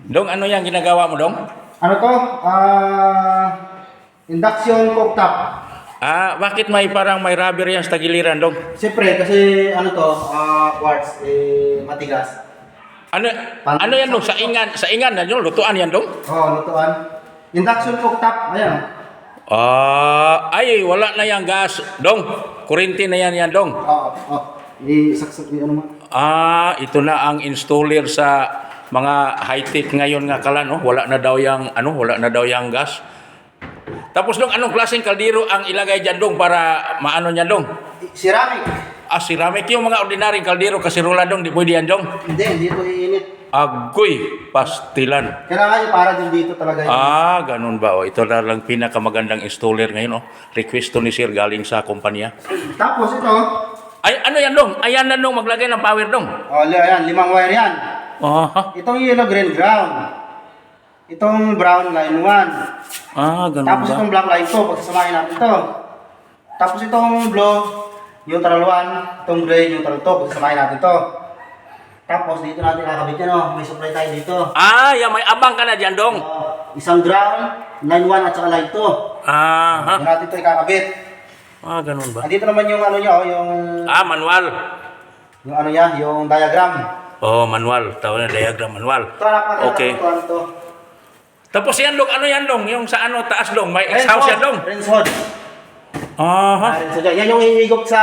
Dong, ano yung ginagawa mo, Dong? Ano to? Induction cooktop. Bakit parang may rubber yan sa tagiliran, Dong? Siyempre, kasi ano to, quartz, matigas. Ano yan, Dong? Sa ingan na yun, lutuan yan, Dong? Lutuan. Induction cooktop, ayan. Wala na yung gas, Dong. Kurinti na yan, Dong. Isaksak yung ano mo. Ito na ang installer sa mga high-tech ngayon nga kala, no? Wala na daw yung gas. Tapos, Dong, anong klaseng kaldero ang ilagay dyan, Dong, para maano niyan, Dong? Ceramic. Ceramic. Yung mga ordinaryong kaldero, kasirola, Dong, di pwede yan, Dong? Hindi ito iinit. Agoy, pastilan. Kailangan nyo para din dito talaga yun. Ganun ba? Ito na lang pinakamagandang installer ngayon, Request to ni Sir galing sa kumpanya. Tapos ito. Ano yan, Dong? Ayan na, Dong, maglagay ng power, Dong. Ayan, 5 wire yan. Itong yellow green ground. Itong brown line 1. Ganun Tapos ba? itong black line 2, pagsasamahin natin ito. Tapos itong blue, neutral 1. Itong gray, neutral 2, pagsasamahin natin ito. Tapos dito natin kakabit yan, may supply tayo dito. May abang ka na dyan, Dong. Isang ground, line 1 at saka line 2. Dito natin ito ikakabit. Ganun ba? Dito naman yung ano niya, yung Manual. yung ano niya, yung diagram. Manual. Tawag na diagram, manual. Ito anak natin, Okay. ito. Tapos yan, Dong, ano yan, Dong? Yung sa taas, Dong, may exhaust yan, Dong. Rinse hood. Rinse hood. Yan yung hihigop sa...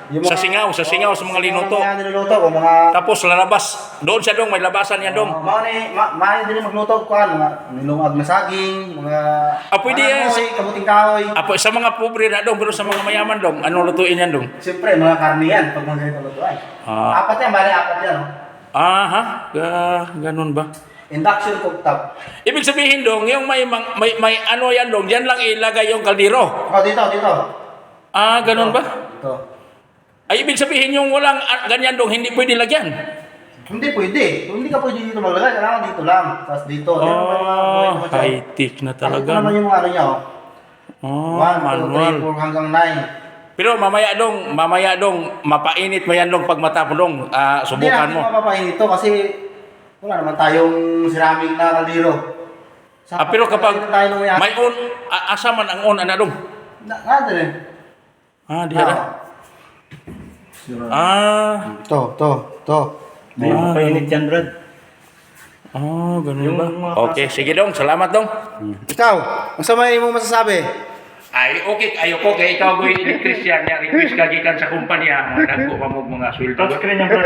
Sa singaw sa mga linuto. Mga niluluto o mga... Tapos lalabas. Doon siya, Dong, may labasan yan, Dong. Mga din magluto ko, mga nilungag na saging, mga... Pwede yan. Kamuting kahoy. Sa mga pobre na, Dong, pero sa mga mayaman, Dong, ano lutuin yan, Dong? Siyempre, mga karne yan, pag mga ganito lutuan. Apat yan, bali apat yan. Ganun ba? Induction cooktop. Ibig sabihin, Dong, yung may ano yan, Dong, diyan lang ilagay yung kaldero. Dito. Ganun ba? Ito. Ibig sabihin yung walang ganyan, Dong, hindi pwede lagyan. Hindi pwede. Kung hindi ka pwede dito maglagay, kailangan dito lang. Tapos dito. High-tech na talaga. Ito naman yung ano niya, 1, 2, 3, Manual. 4 hanggang 9. Pero mamaya, Dong, mapainit mo yan, Dong, pag matapon, Dong. Subukan mo. Hindi mapapain ito kasi wala naman tayong ceramic na kaldero. Pero kapag tayo nung may on, asa man ang on, Dong? Nada rin. Diyan. To. May painit yan, Brad. Ganun ba? Okay, sige, Dong. Salamat, Dong. Ikaw, ang samay mo masasabi? Okay, ayoko kay ikaw, electrician, request ka gikan sa kumpanya, nagko pa mo mga sweldo. Touchscreen yan, Brad.